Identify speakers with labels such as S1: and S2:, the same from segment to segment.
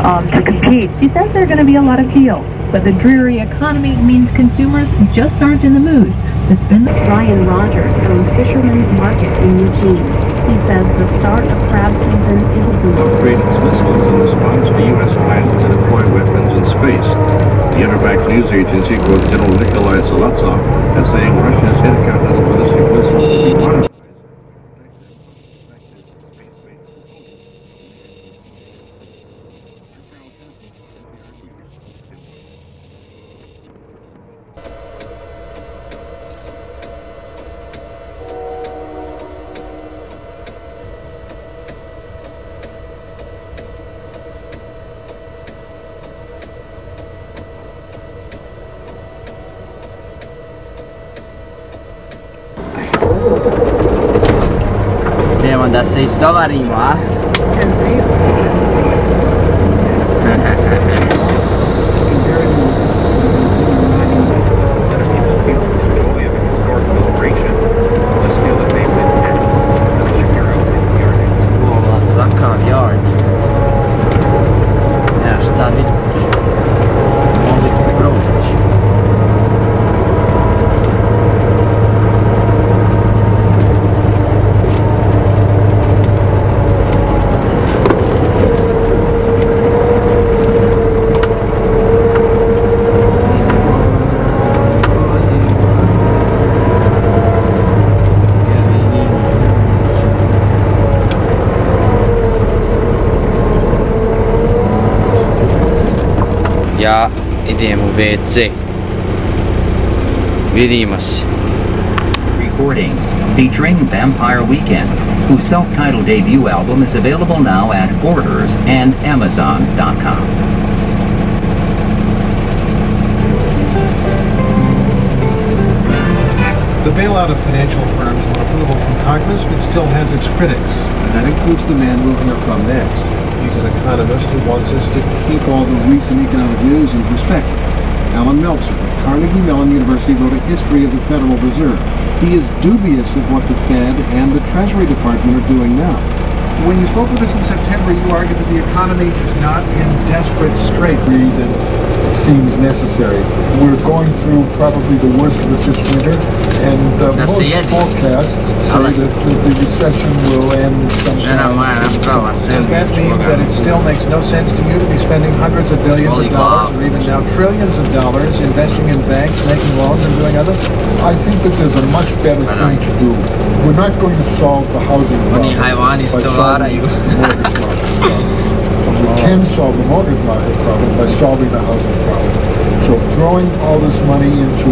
S1: to compete.
S2: She says there are going to be a lot of deals, but the dreary economy means consumers just aren't in the mood to spend the...
S3: Ryan Rogers owns Fisherman's Market in Eugene. He says the start of crab season is a boom.
S4: Upgraded missiles in response to U.S. plans to deploy weapons in space. The Interfax news agency quotes General Nikolai Salatsov as saying Russia's intercontinental ballistic missiles will be modernized.
S5: Idemo da se istovarimo, a? Svaka jard. Ja šta vidite? Mogli proći. Ja idem u WC. Vidimo se.
S6: Recordings featuring Vampire Weekend, whose self-titled debut album is available now at Borders and Amazon.com.
S7: The bailout of financial firms won approval from Congress, but still has its critics. And that includes the man moving it from next. He's an economist who wants us to keep all the recent economic news in perspective. Alan Meltzer of Carnegie Mellon University wrote a history of the Federal Reserve. He is dubious of what the Fed and the Treasury Department are doing now. When you spoke with us in September, you argued that the economy is not in desperate straits.
S8: That seems necessary. We're going through probably the worst of it this winter, and most forecasts say that the recession will end sometime.
S7: Does that mean that it still makes no sense to you to be spending hundreds of billions of dollars, or even now trillions of dollars, investing in banks, making loans, and doing other things?
S8: I think that there's a much better thing to do. We're not going to solve the housing problem by solving the mortgage market problem. We can solve the mortgage market problem by solving the housing problem. So throwing all this money into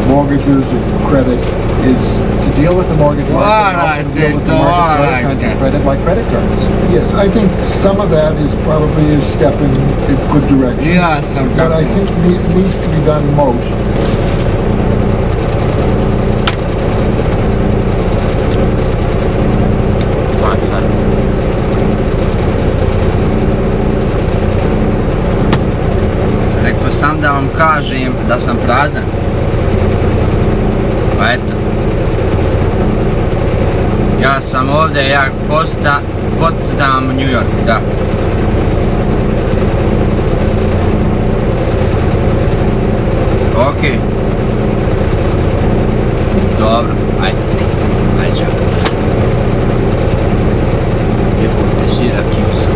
S8: mortgages and credit is...
S7: To deal with the mortgage market, and deal with the market for other kinds of credit, like credit cards.
S8: Yes, I think some of that is probably a step in a good direction.
S5: Yeah,
S8: but I think needs to be done most.
S5: Sam da vam kažem da sam prazan. Pa eto. Ja sam ovdje, ja podsjedam u New York, da. Okej. Dobro, ajde. Ajde. Jebote, sira kipsa.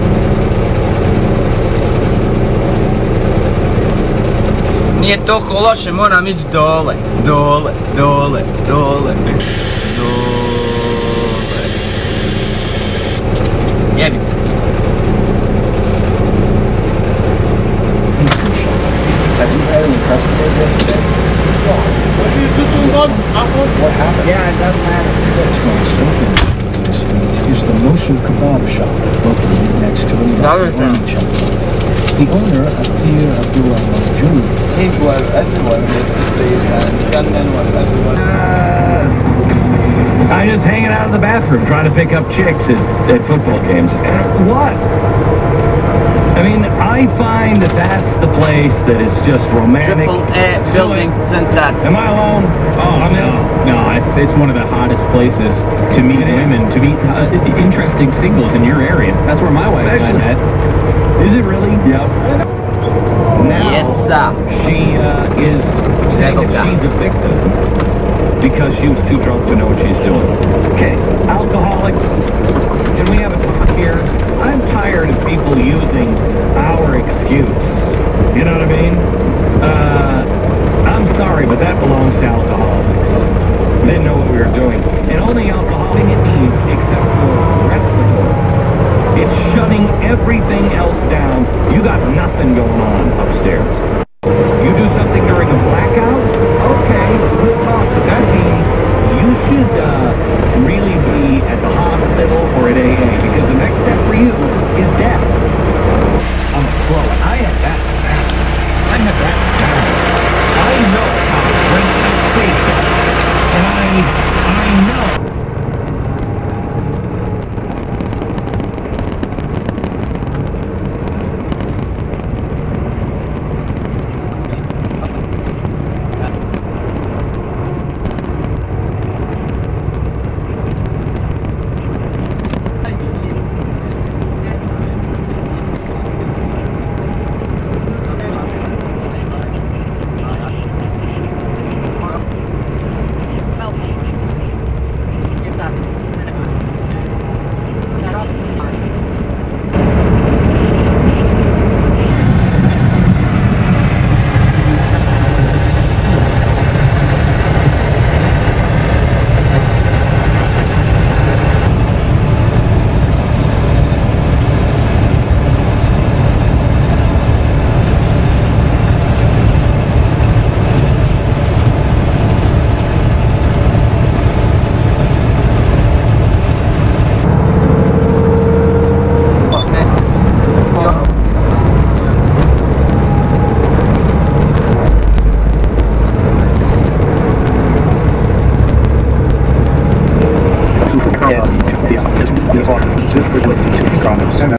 S5: Nije toliko loše, moram ići dole, dole, dole, dole, dole. Jebi.
S9: Have you had any customers yesterday? No. What is this one about? What happened?
S5: Yeah, it doesn't matter.
S9: The street is the Mosul Kebab shop located next to the Iranian chapel. The owner, Afir Abdullah Mahjoud,
S10: He's well everyone basically, and gunmen well everyone.
S11: I'm just hanging out in the bathroom trying to pick up chicks at football games. And what?
S1: I mean, I find that that's the place that is just romantic.
S5: Triple A building center.
S1: Am I alone? Oh, no, it's one of the hottest places to meet women, to meet interesting singles in your area. That's where my wife and I met. Is it really? Yep. Now,
S5: Yes, sir.
S1: she is saying that she's a victim because she was too drunk to know what she's doing. Okay, alcoholics, can we have a talk here? I'm tired of people using our excuse. You know what I mean? I'm sorry, but that belongs to alcoholics. They didn't know what we were doing. And only alcoholic it needs, except for respiratory. It's shutting everything else down. You got nothing going on upstairs. You do something during a blackout? Okay, we'll talk. But that means you should really be at the hospital or at AA, because the next step for you is death. I'm a pro. I had that master. I had that down. I know how to drink and face it. And I know